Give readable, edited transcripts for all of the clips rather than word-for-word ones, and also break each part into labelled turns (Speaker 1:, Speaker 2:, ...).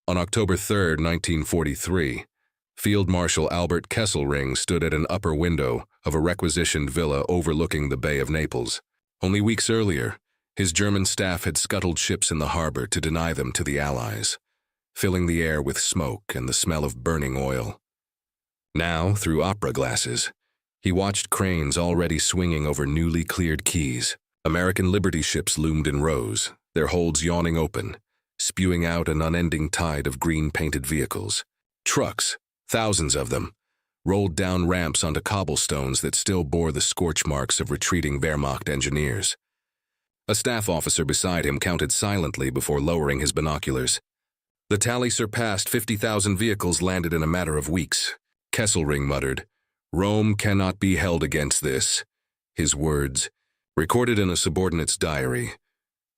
Speaker 1: On October 3, 1943, Field Marshal Albert Kesselring stood at an upper window of a requisitioned villa overlooking the Bay of Naples. Only weeks earlier, his German staff had scuttled ships in the harbor to deny them to the Allies, filling the air with smoke and the smell of burning oil. Now, through opera glasses, he watched cranes already swinging over newly cleared quays. American Liberty ships loomed in rows, their holds yawning open, spewing out an unending tide of green-painted vehicles. Trucks, thousands of them, rolled down ramps onto cobblestones that still bore the scorch marks of retreating Wehrmacht engineers. A staff officer beside him counted silently before lowering his binoculars. The tally surpassed 50,000 vehicles landed in a matter of weeks. Kesselring muttered, "Rome cannot be held against this." His words, recorded in a subordinate's diary,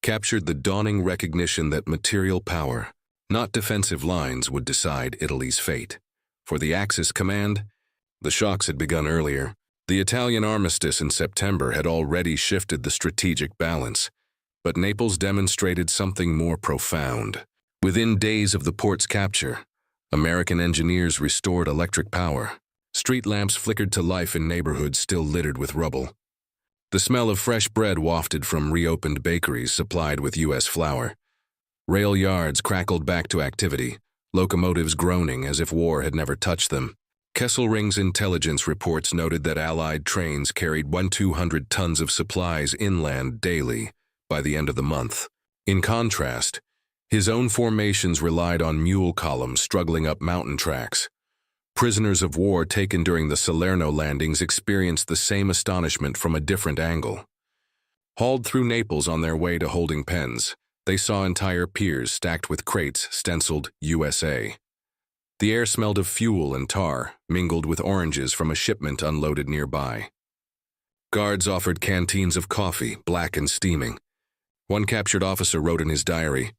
Speaker 1: captured the dawning recognition that material power, not defensive lines, would decide Italy's fate. For the Axis command, the shocks had begun earlier. The Italian armistice in September had already shifted the strategic balance, but Naples demonstrated something more profound. Within days of the port's capture, American engineers restored electric power. Street lamps flickered to life in neighborhoods still littered with rubble. The smell of fresh bread wafted from reopened bakeries supplied with U.S. flour. Rail yards crackled back to activity, locomotives groaning as if war had never touched them. Kesselring's intelligence reports noted that Allied trains carried 1,200 tons of supplies inland daily by the end of the month. In contrast, his own formations relied on mule columns struggling up mountain tracks. Prisoners of war taken during the Salerno landings experienced the same astonishment from a different angle. Hauled through Naples on their way to holding pens, they saw entire piers stacked with crates stenciled USA. The air smelled of fuel and tar, mingled with oranges from a shipment unloaded nearby. Guards offered canteens of coffee, black and steaming. One captured officer wrote in his diary,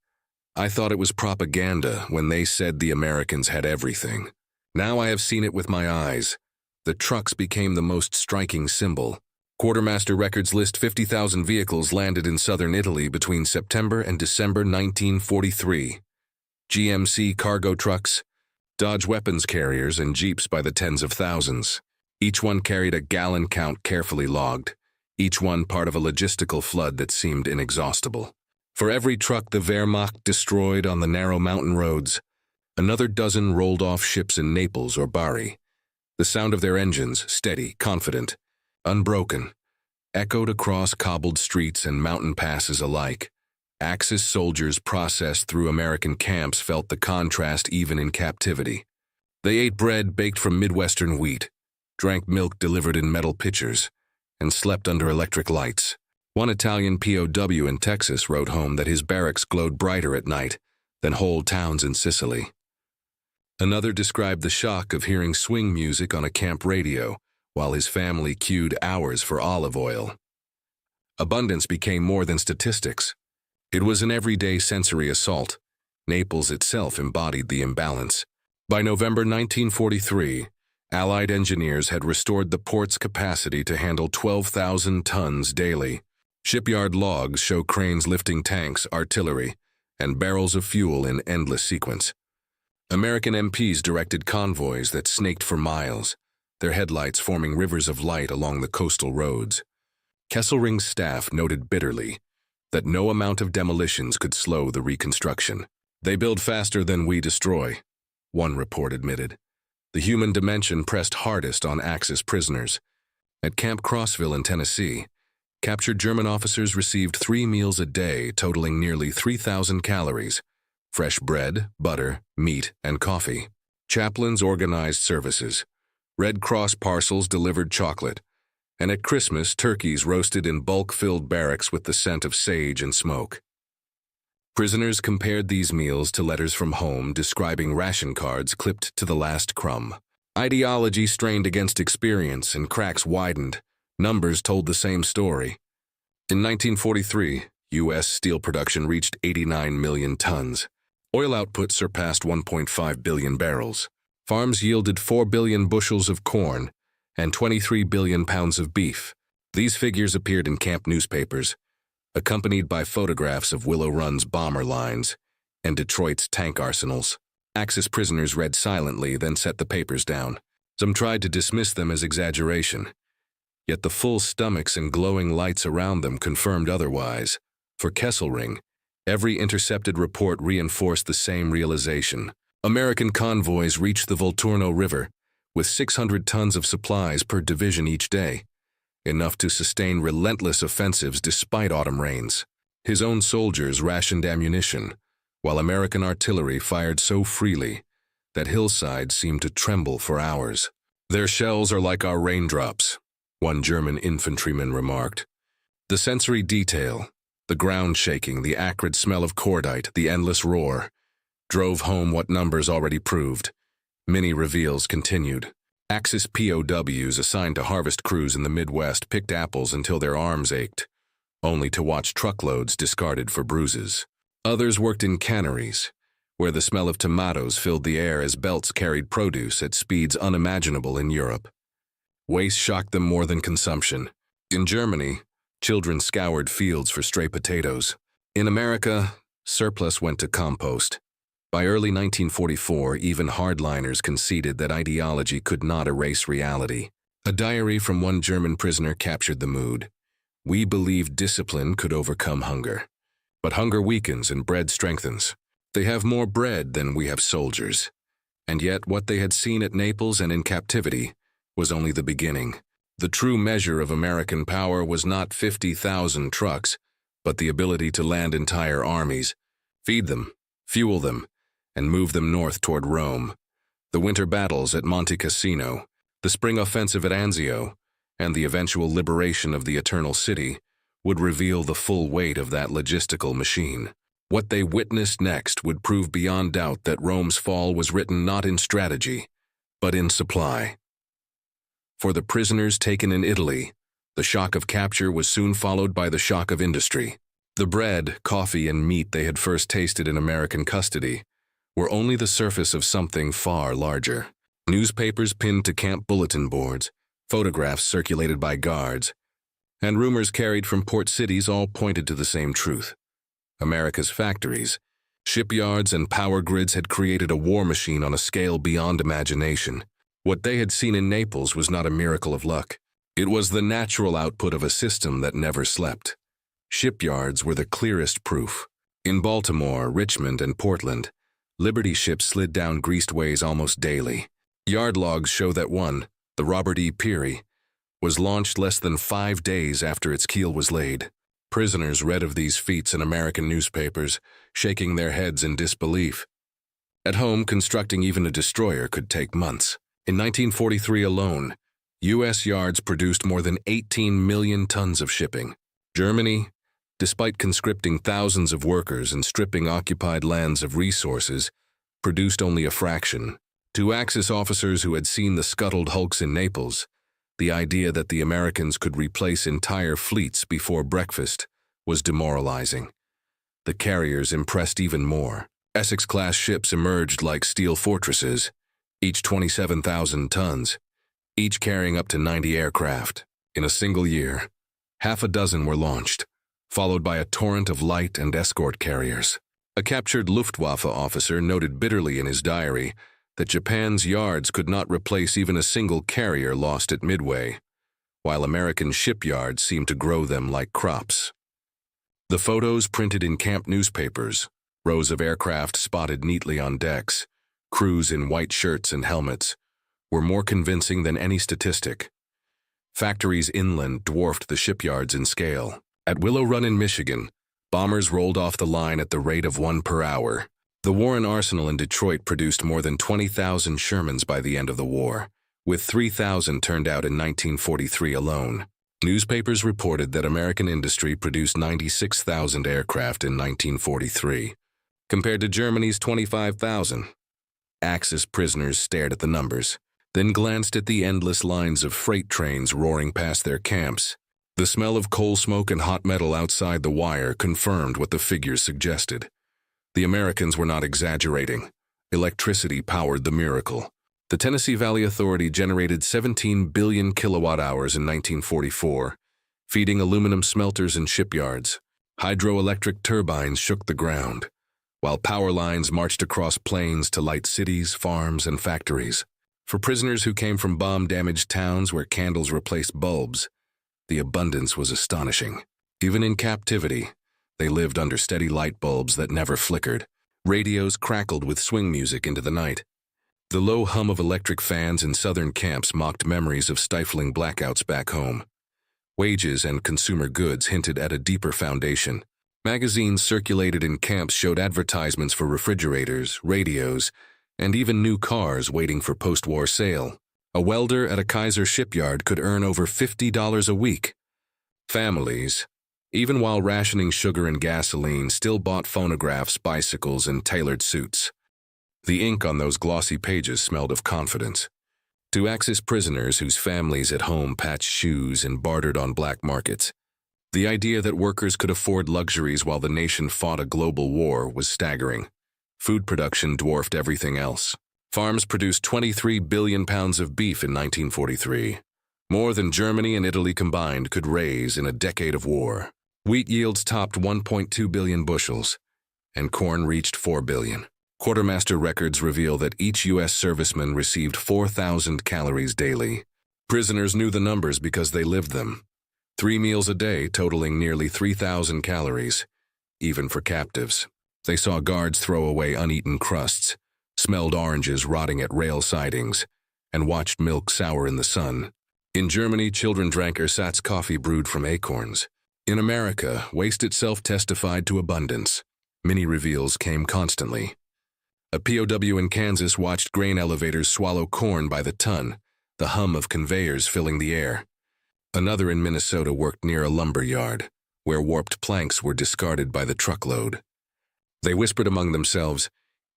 Speaker 1: "I thought it was propaganda when they said the Americans had everything. Now I have seen it with my eyes. The trucks became the most striking symbol." Quartermaster records list 50,000 vehicles landed in southern Italy between September and December 1943. GMC cargo trucks, Dodge weapons carriers, and jeeps by the tens of thousands. Each one carried a gallon count carefully logged, each one part of a logistical flood that seemed inexhaustible. For every truck the Wehrmacht destroyed on the narrow mountain roads, another dozen rolled off ships in Naples or Bari. The sound of their engines, steady, confident, unbroken, echoed across cobbled streets and mountain passes alike. Axis soldiers processed through American camps felt the contrast even in captivity. They ate bread baked from Midwestern wheat, drank milk delivered in metal pitchers, and slept under electric lights. One Italian POW in Texas wrote home that his barracks glowed brighter at night than whole towns in Sicily. Another described the shock of hearing swing music on a camp radio while his family queued hours for olive oil. Abundance became more than statistics. It was an everyday sensory assault. Naples itself embodied the imbalance. By November 1943, Allied engineers had restored the port's capacity to handle 12,000 tons daily. Shipyard logs show cranes lifting tanks, artillery, and barrels of fuel in endless sequence. American MPs directed convoys that snaked for miles, their headlights forming rivers of light along the coastal roads. Kesselring's staff noted bitterly that no amount of demolitions could slow the reconstruction. "They build faster than we destroy," one report admitted. The human dimension pressed hardest on Axis prisoners. At Camp Crossville in Tennessee, captured German officers received 3 meals a day totaling nearly 3,000 calories. Fresh bread, butter, meat, and coffee. Chaplains organized services. Red Cross parcels delivered chocolate. And at Christmas, turkeys roasted in bulk-filled barracks with the scent of sage and smoke. Prisoners compared these meals to letters from home describing ration cards clipped to the last crumb. Ideology strained against experience and cracks widened. Numbers told the same story. In 1943, U.S. steel production reached 89 million tons. Oil output surpassed 1.5 billion barrels. Farms yielded 4 billion bushels of corn and 23 billion pounds of beef. These figures appeared in camp newspapers, accompanied by photographs of Willow Run's bomber lines, and Detroit's tank arsenals. Axis prisoners read silently, then set the papers down. Some tried to dismiss them as exaggeration, yet the full stomachs and glowing lights around them confirmed otherwise. For Kesselring, every intercepted report reinforced the same realization. American convoys reached the Volturno River with 600 tons of supplies per division each day, enough to sustain relentless offensives despite autumn rains. His own soldiers rationed ammunition, while American artillery fired so freely that hillsides seemed to tremble for hours. "Their shells are like our raindrops," one German infantryman remarked. The sensory detail, the ground shaking, the acrid smell of cordite, the endless roar, drove home what numbers already proved. Many reveals continued. Axis POWs assigned to harvest crews in the Midwest picked apples until their arms ached, only to watch truckloads discarded for bruises. Others worked in canneries, where the smell of tomatoes filled the air as belts carried produce at speeds unimaginable in Europe. Waste shocked them more than consumption. In Germany, children scoured fields for stray potatoes. In America, surplus went to compost. By early 1944, even hardliners conceded that ideology could not erase reality. A diary from one German prisoner captured the mood. "We believed discipline could overcome hunger. But hunger weakens and bread strengthens. They have more bread than we have soldiers." And yet what they had seen at Naples and in captivity was only the beginning. The true measure of American power was not 50,000 trucks, but the ability to land entire armies, feed them, fuel them, and move them north toward Rome. The winter battles at Monte Cassino, the spring offensive at Anzio, and the eventual liberation of the Eternal City would reveal the full weight of that logistical machine. What they witnessed next would prove beyond doubt that Rome's fall was written not in strategy, but in supply. For the prisoners taken in Italy, the shock of capture was soon followed by the shock of industry. The bread, coffee, and meat they had first tasted in American custody were only the surface of something far larger. Newspapers pinned to camp bulletin boards, photographs circulated by guards, and rumors carried from port cities all pointed to the same truth. America's factories, shipyards, and power grids had created a war machine on a scale beyond imagination. What they had seen in Naples was not a miracle of luck. It was the natural output of a system that never slept. Shipyards were the clearest proof. In Baltimore, Richmond, and Portland, Liberty ships slid down greased ways almost daily. Yard logs show that one, the Robert E. Peary, was launched less than 5 days after its keel was laid. Prisoners read of these feats in American newspapers, shaking their heads in disbelief. At home, constructing even a destroyer could take months. In 1943 alone, U.S. yards produced more than 18 million tons of shipping. Germany, despite conscripting thousands of workers and stripping occupied lands of resources, produced only a fraction. To Axis officers who had seen the scuttled hulks in Naples, the idea that the Americans could replace entire fleets before breakfast was demoralizing. The carriers impressed even more. Essex-class ships emerged like steel fortresses, each 27,000 tons, each carrying up to 90 aircraft. In a single year, half a dozen were launched, followed by a torrent of light and escort carriers. A captured Luftwaffe officer noted bitterly in his diary that Japan's yards could not replace even a single carrier lost at Midway, while American shipyards seemed to grow them like crops. The photos printed in camp newspapers, rows of aircraft spotted neatly on decks, crews in white shirts and helmets, were more convincing than any statistic. Factories inland dwarfed the shipyards in scale. At Willow Run in Michigan, bombers rolled off the line at the rate of 1 per hour. The Warren Arsenal in Detroit produced more than 20,000 Shermans by the end of the war, with 3,000 turned out in 1943 alone. Newspapers reported that American industry produced 96,000 aircraft in 1943, compared to Germany's 25,000. Axis prisoners stared at the numbers, then glanced at the endless lines of freight trains roaring past their camps. The smell of coal smoke and hot metal outside the wire confirmed what the figures suggested. The Americans were not exaggerating. Electricity powered the miracle. The Tennessee Valley Authority generated 17 billion kilowatt-hours in 1944, feeding aluminum smelters and shipyards. Hydroelectric turbines shook the ground, while power lines marched across plains to light cities, farms, and factories. For prisoners who came from bomb-damaged towns where candles replaced bulbs, the abundance was astonishing. Even in captivity, they lived under steady light bulbs that never flickered. Radios crackled with swing music into the night. The low hum of electric fans in southern camps mocked memories of stifling blackouts back home. Wages and consumer goods hinted at a deeper foundation. Magazines circulated in camps showed advertisements for refrigerators, radios, and even new cars waiting for post-war sale. A welder at a Kaiser shipyard could earn over $50 a week. Families, even while rationing sugar and gasoline, still bought phonographs, bicycles, and tailored suits. The ink on those glossy pages smelled of confidence. To Axis prisoners whose families at home patched shoes and bartered on black markets, the idea that workers could afford luxuries while the nation fought a global war was staggering. Food production dwarfed everything else. Farms produced 23 billion pounds of beef in 1943, more than Germany and Italy combined could raise in a decade of war. Wheat yields topped 1.2 billion bushels, and corn reached 4 billion. Quartermaster records reveal that each U.S. serviceman received 4,000 calories daily. Prisoners knew the numbers because they lived them. 3 meals a day totaling nearly 3,000 calories, even for captives. They saw guards throw away uneaten crusts, smelled oranges rotting at rail sidings, and watched milk sour in the sun. In Germany, children drank ersatz coffee brewed from acorns. In America, waste itself testified to abundance. Mini-reveals came constantly. A POW in Kansas watched grain elevators swallow corn by the ton, the hum of conveyors filling the air. Another in Minnesota worked near a lumber yard, where warped planks were discarded by the truckload. They whispered among themselves,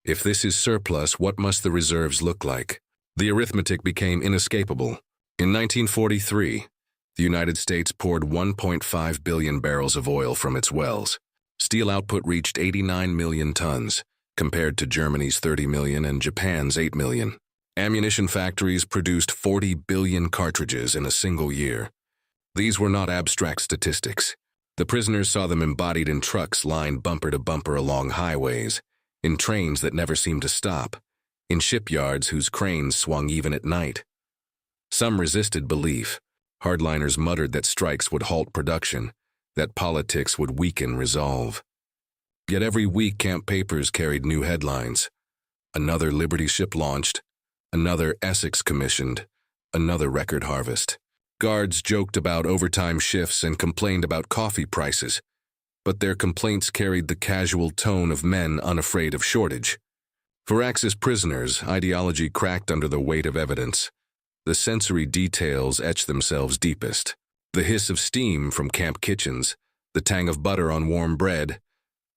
Speaker 1: "If this is surplus, what must the reserves look like?" The arithmetic became inescapable. In 1943, the United States poured 1.5 billion barrels of oil from its wells. Steel output reached 89 million tons, compared to Germany's 30 million and Japan's 8 million. Ammunition factories produced 40 billion cartridges in a single year. These were not abstract statistics. The prisoners saw them embodied in trucks lined bumper to bumper along highways, in trains that never seemed to stop, in shipyards whose cranes swung even at night. Some resisted belief. Hardliners muttered that strikes would halt production, that politics would weaken resolve. Yet every week camp papers carried new headlines. Another Liberty ship launched, another Essex commissioned, another record harvest. Guards joked about overtime shifts and complained about coffee prices, but their complaints carried the casual tone of men unafraid of shortage. For Axis prisoners, ideology cracked under the weight of evidence. The sensory details etched themselves deepest. The hiss of steam from camp kitchens, the tang of butter on warm bread,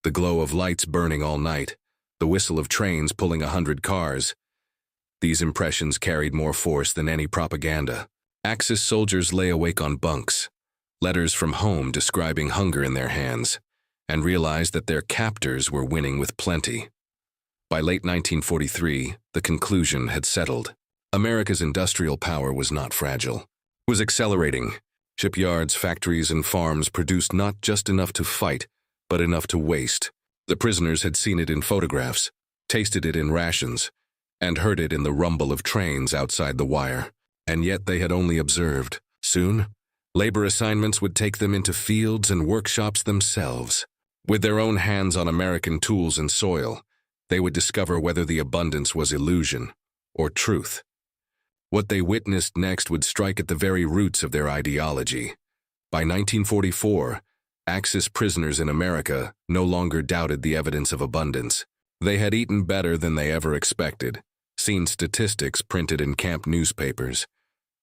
Speaker 1: the glow of lights burning all night, the whistle of trains pulling 100 cars. These impressions carried more force than any propaganda. Axis soldiers lay awake on bunks, letters from home describing hunger in their hands, and realized that their captors were winning with plenty. By late 1943, the conclusion had settled. America's industrial power was not fragile. It was accelerating. Shipyards, factories, and farms produced not just enough to fight, but enough to waste. The prisoners had seen it in photographs, tasted it in rations, and heard it in the rumble of trains outside the wire. And yet they had only observed. Soon, labor assignments would take them into fields and workshops themselves. With their own hands on American tools and soil, they would discover whether the abundance was illusion or truth. What they witnessed next would strike at the very roots of their ideology. By 1944, Axis prisoners in America no longer doubted the evidence of abundance. They had eaten better than they ever expected, seen statistics printed in camp newspapers,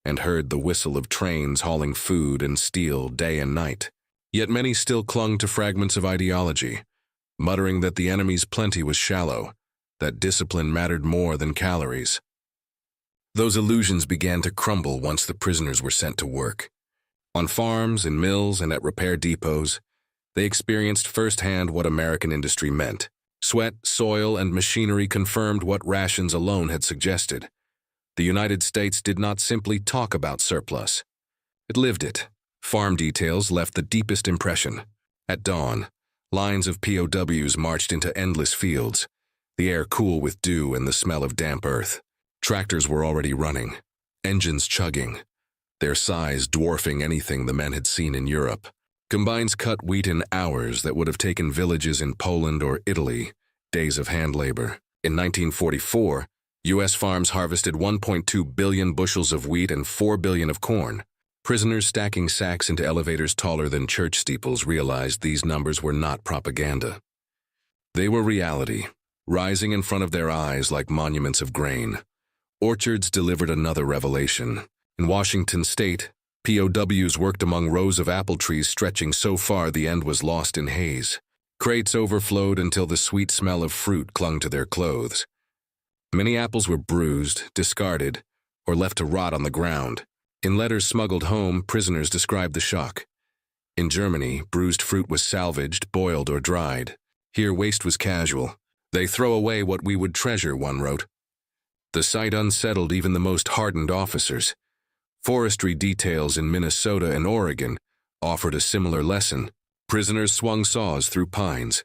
Speaker 1: and heard the whistle of trains hauling food and steel day and night. Yet many still clung to fragments of ideology, muttering that the enemy's plenty was shallow, that discipline mattered more than calories. Those illusions began to crumble once the prisoners were sent to work. On farms, in mills, and at repair depots, they experienced firsthand what American industry meant. Sweat, soil, and machinery confirmed what rations alone had suggested. The United States did not simply talk about surplus. It lived it. Farm details left the deepest impression. At dawn, Lines of POWs marched into endless fields, the air cool with dew and the smell of damp earth. Tractors were already running, engines chugging, their size dwarfing anything the men had seen in Europe. Combines cut wheat in hours that would have taken villages in Poland or Italy, days of hand labor. In 1944, U.S. farms harvested 1.2 billion bushels of wheat and 4 billion of corn. Prisoners stacking sacks into elevators taller than church steeples realized these numbers were not propaganda. They were reality, rising in front of their eyes like monuments of grain. Orchards delivered another revelation. In Washington state, POWs worked among rows of apple trees stretching so far the end was lost in haze. Crates overflowed until the sweet smell of fruit clung to their clothes. Many apples were bruised, discarded, or left to rot on the ground. In letters smuggled home, prisoners described the shock. In Germany, bruised fruit was salvaged, boiled, or dried. Here, waste was casual. "They throw away what we would treasure," one wrote. The sight unsettled even the most hardened officers. Forestry details in Minnesota and Oregon offered a similar lesson. Prisoners swung saws through pines,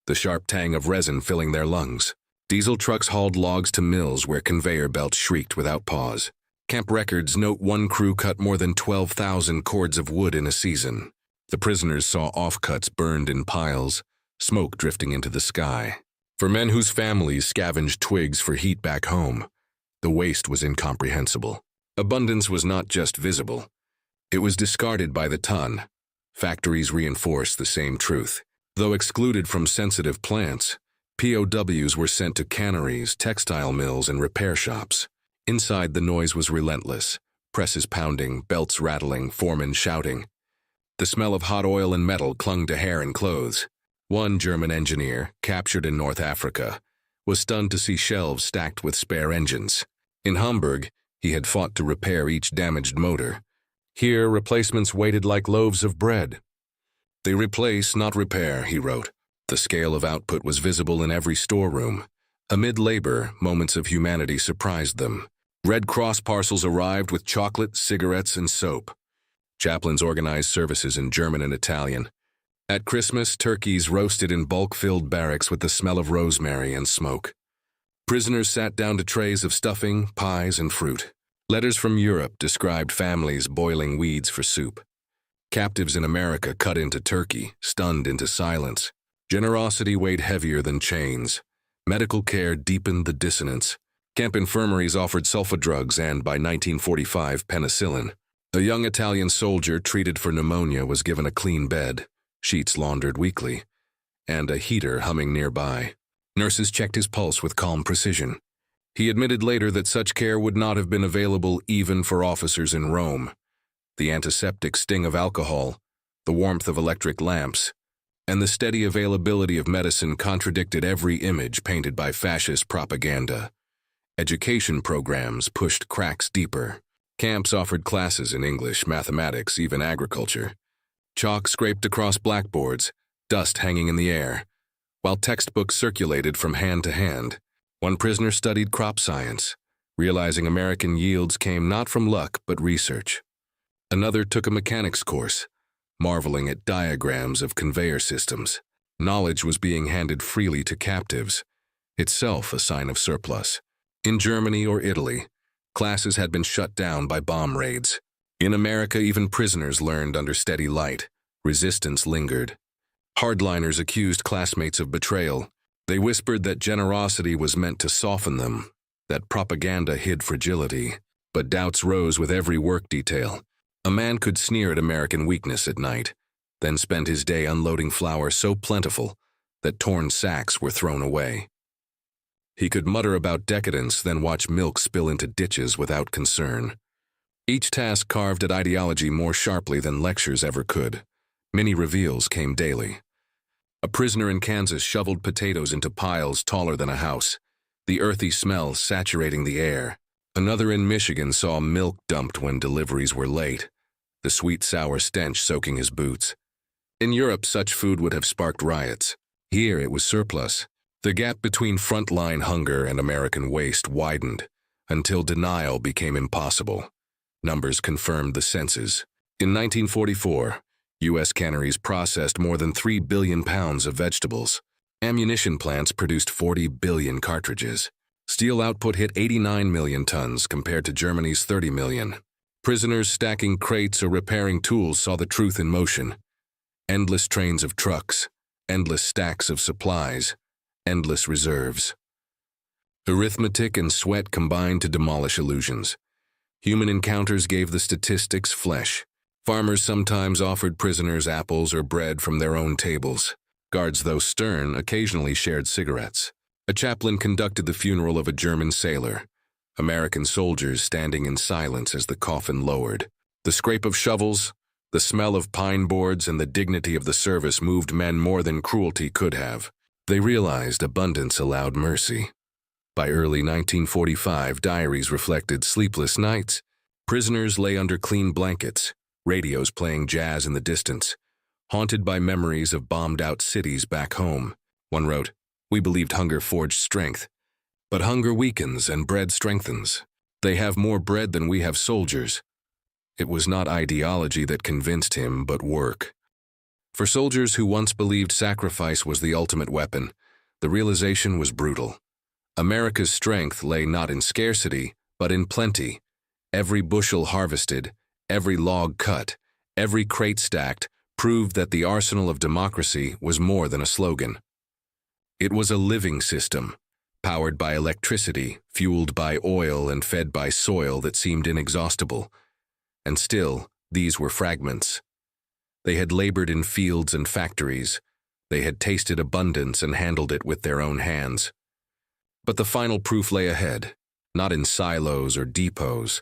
Speaker 1: the sharp tang of resin filling their lungs. Diesel trucks hauled logs to mills where conveyor belts shrieked without pause. Camp records note one crew cut more than 12,000 cords of wood in a season. The prisoners saw offcuts burned in piles, smoke drifting into the sky. For men whose families scavenged twigs for heat back home, the waste was incomprehensible. Abundance was not just visible. It was discarded by the ton. Factories reinforced the same truth. Though excluded from sensitive plants, POWs were sent to canneries, textile mills, and repair shops. Inside, the noise was relentless. Presses pounding, belts rattling, foremen shouting. The smell of hot oil and metal clung to hair and clothes. One German engineer, captured in North Africa, was stunned to see shelves stacked with spare engines. In Hamburg, he had fought to repair each damaged motor. Here, replacements waited like loaves of bread. "They replace, not repair," he wrote. The scale of output was visible in every storeroom. Amid labor, moments of humanity surprised them. Red Cross parcels arrived with chocolate, cigarettes, and soap. Chaplains organized services in German and Italian. At Christmas, turkeys roasted in bulk-filled barracks with the smell of rosemary and smoke. Prisoners sat down to trays of stuffing, pies, and fruit. Letters from Europe described families boiling weeds for soup. Captives in America cut into turkey, stunned into silence. Generosity weighed heavier than chains. Medical care deepened the dissonance. Camp infirmaries offered sulfa drugs and, by 1945, penicillin. A young Italian soldier treated for pneumonia was given a clean bed, sheets laundered weekly, and a heater humming nearby. Nurses checked his pulse with calm precision. He admitted later that such care would not have been available even for officers in Rome. The antiseptic sting of alcohol, the warmth of electric lamps, and the steady availability of medicine contradicted every image painted by fascist propaganda. Education programs pushed cracks deeper. Camps offered classes in English, mathematics, even agriculture. Chalk scraped across blackboards, dust hanging in the air, while textbooks circulated from hand to hand. One prisoner studied crop science, realizing American yields came not from luck but research. Another took a mechanics course, marveling at diagrams of conveyor systems. Knowledge was being handed freely to captives, itself a sign of surplus. In Germany or Italy, classes had been shut down by bomb raids. In America, even prisoners learned under steady light. Resistance lingered. Hardliners accused classmates of betrayal. They whispered that generosity was meant to soften them, that propaganda hid fragility. But doubts rose with every work detail. A man could sneer at American weakness at night, then spend his day unloading flour so plentiful that torn sacks were thrown away. He could mutter about decadence, then watch milk spill into ditches without concern. Each task carved at ideology more sharply than lectures ever could. Many reveals came daily. A prisoner in Kansas shoveled potatoes into piles taller than a house, the earthy smell saturating the air. Another in Michigan saw milk dumped when deliveries were late, the sweet sour stench soaking his boots. In Europe, such food would have sparked riots. Here it was surplus. The gap between frontline hunger and American waste widened until denial became impossible. Numbers confirmed the census. In 1944, U.S. canneries processed more than 3 billion pounds of vegetables. Ammunition plants produced 40 billion cartridges. Steel output hit 89 million tons compared to Germany's 30 million. Prisoners stacking crates or repairing tools saw the truth in motion. Endless trains of trucks, endless stacks of supplies, endless reserves. Arithmetic and sweat combined to demolish illusions. Human encounters gave the statistics flesh. Farmers sometimes offered prisoners apples or bread from their own tables. Guards, though stern, occasionally shared cigarettes. A chaplain conducted the funeral of a German sailor. American soldiers standing in silence as the coffin lowered. The scrape of shovels, the smell of pine boards, and the dignity of the service moved men more than cruelty could have. They realized abundance allowed mercy. By early 1945, diaries reflected sleepless nights. Prisoners lay under clean blankets, radios playing jazz in the distance, haunted by memories of bombed-out cities back home. One wrote, "We believed hunger forged strength, but hunger weakens and bread strengthens. They have more bread than we have soldiers." It was not ideology that convinced him, but work. For soldiers who once believed sacrifice was the ultimate weapon, the realization was brutal. America's strength lay not in scarcity, but in plenty. Every bushel harvested, every log cut, every crate stacked, proved that the arsenal of democracy was more than a slogan. It was a living system, powered by electricity, fueled by oil, and fed by soil that seemed inexhaustible. And still, these were fragments. They had labored in fields and factories. They had tasted abundance and handled it with their own hands. But the final proof lay ahead, not in silos or depots,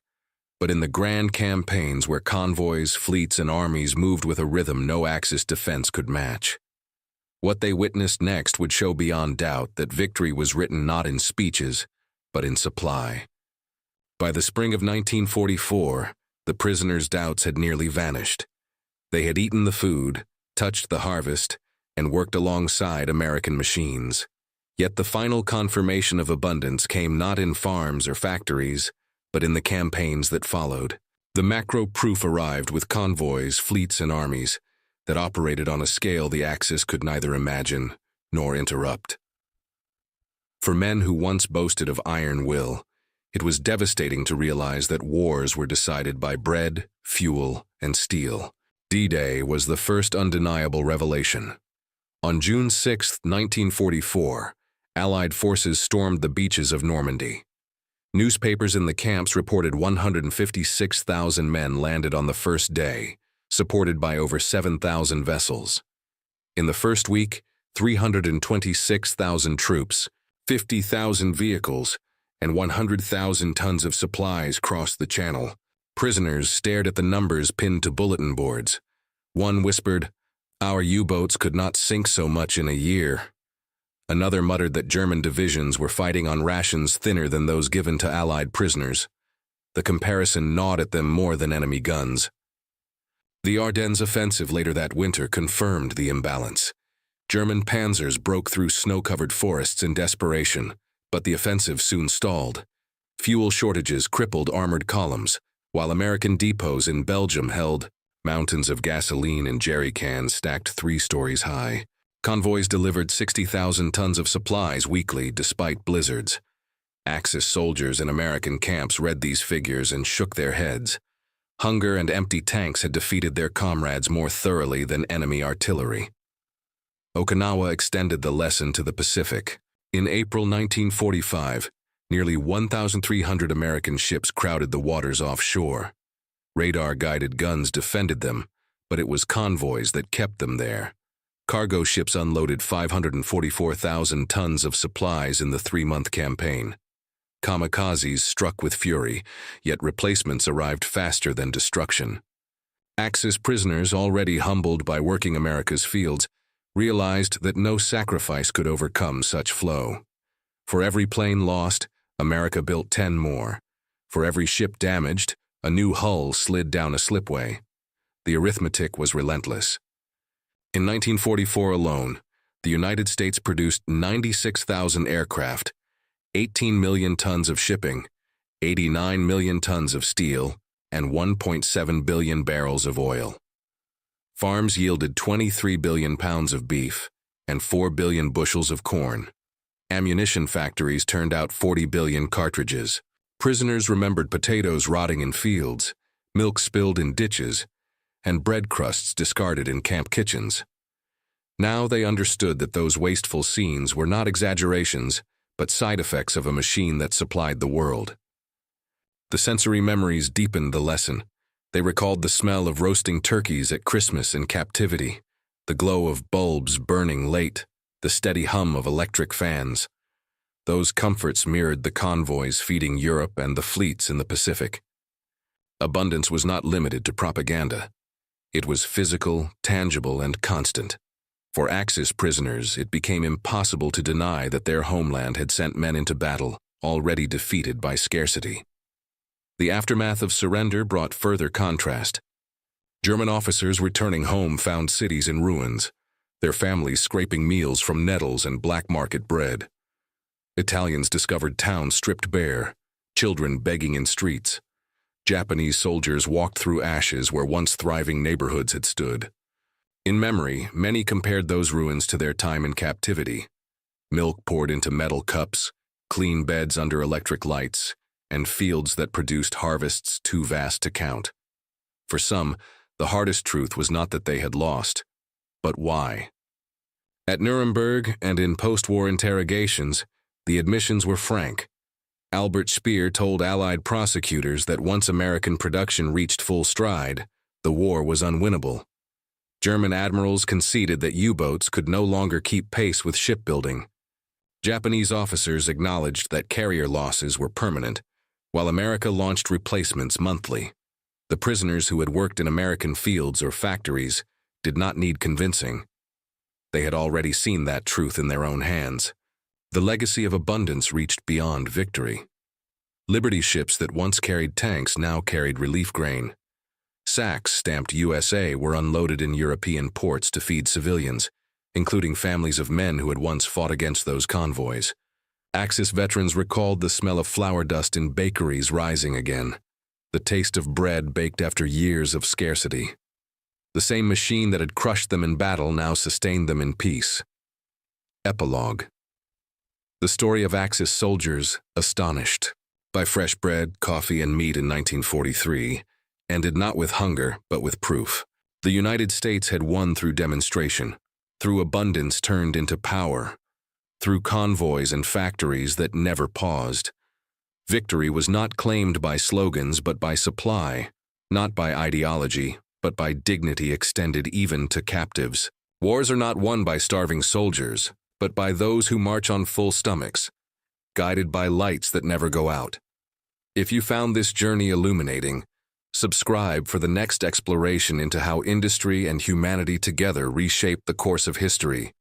Speaker 1: but in the grand campaigns where convoys, fleets, and armies moved with a rhythm no Axis defense could match. What they witnessed next would show beyond doubt that victory was written not in speeches, but in supply. By the spring of 1944, the prisoners' doubts had nearly vanished. They had eaten the food, touched the harvest, and worked alongside American machines. Yet the final confirmation of abundance came not in farms or factories, but in the campaigns that followed. The macro proof arrived with convoys, fleets, and armies that operated on a scale the Axis could neither imagine nor interrupt. For men who once boasted of iron will, it was devastating to realize that wars were decided by bread, fuel, and steel. D-Day was the first undeniable revelation. On June 6, 1944, Allied forces stormed the beaches of Normandy. Newspapers in the camps reported 156,000 men landed on the first day, supported by over 7,000 vessels. In the first week, 326,000 troops, 50,000 vehicles, and 100,000 tons of supplies crossed the channel. Prisoners stared at the numbers pinned to bulletin boards. One whispered, "Our U-boats could not sink so much in a year." Another muttered that German divisions were fighting on rations thinner than those given to Allied prisoners. The comparison gnawed at them more than enemy guns. The Ardennes offensive later that winter confirmed the imbalance. German panzers broke through snow-covered forests in desperation, but the offensive soon stalled. Fuel shortages crippled armored columns, while American depots in Belgium held mountains of gasoline and jerry cans stacked 3 stories high. Convoys delivered 60,000 tons of supplies weekly despite blizzards. Axis soldiers in American camps read these figures and shook their heads. Hunger and empty tanks had defeated their comrades more thoroughly than enemy artillery. Okinawa extended the lesson to the Pacific. In April 1945, nearly 1,300 American ships crowded the waters offshore. Radar-guided guns defended them, but it was convoys that kept them there. Cargo ships unloaded 544,000 tons of supplies in the 3-month campaign. Kamikazes struck with fury, yet replacements arrived faster than destruction. Axis prisoners, already humbled by working America's fields, realized that no sacrifice could overcome such flow. For every plane lost, America built 10 more. For every ship damaged, a new hull slid down a slipway. The arithmetic was relentless. In 1944 alone, the United States produced 96,000 aircraft, 18 million tons of shipping, 89 million tons of steel, and 1.7 billion barrels of oil. Farms yielded 23 billion pounds of beef and 4 billion bushels of corn. Ammunition factories turned out 40 billion cartridges. Prisoners remembered potatoes rotting in fields, milk spilled in ditches, and bread crusts discarded in camp kitchens. Now they understood that those wasteful scenes were not exaggerations, but side effects of a machine that supplied the world. The sensory memories deepened the lesson. They recalled the smell of roasting turkeys at Christmas in captivity, the glow of bulbs burning late, the steady hum of electric fans. Those comforts mirrored the convoys feeding Europe and the fleets in the Pacific. Abundance was not limited to propaganda. It was physical, tangible, and constant. For Axis prisoners, it became impossible to deny that their homeland had sent men into battle, already defeated by scarcity. The aftermath of surrender brought further contrast. German officers returning home found cities in ruins, their families scraping meals from nettles and black market bread. Italians discovered towns stripped bare, children begging in streets. Japanese soldiers walked through ashes where once thriving neighborhoods had stood. In memory, many compared those ruins to their time in captivity. Milk poured into metal cups, clean beds under electric lights, and fields that produced harvests too vast to count. For some, the hardest truth was not that they had lost, but why. At Nuremberg and in post-war interrogations, the admissions were frank. Albert Speer told Allied prosecutors that once American production reached full stride, the war was unwinnable. German admirals conceded that U-boats could no longer keep pace with shipbuilding. Japanese officers acknowledged that carrier losses were permanent, while America launched replacements monthly. The prisoners who had worked in American fields or factories did not need convincing. They had already seen that truth in their own hands. The legacy of abundance reached beyond victory. Liberty ships that once carried tanks now carried relief grain. Sacks stamped USA were unloaded in European ports to feed civilians, including families of men who had once fought against those convoys. Axis veterans recalled the smell of flour dust in bakeries rising again, the taste of bread baked after years of scarcity. The same machine that had crushed them in battle now sustained them in peace. Epilogue. The story of Axis soldiers, astonished by fresh bread, coffee, and meat in 1943, ended not with hunger, but with proof. The United States had won through demonstration, through abundance turned into power, through convoys and factories that never paused. Victory was not claimed by slogans, but by supply, not by ideology, but by dignity extended even to captives. Wars are not won by starving soldiers, but by those who march on full stomachs, guided by lights that never go out. If you found this journey illuminating, subscribe for the next exploration into how industry and humanity together reshaped the course of history.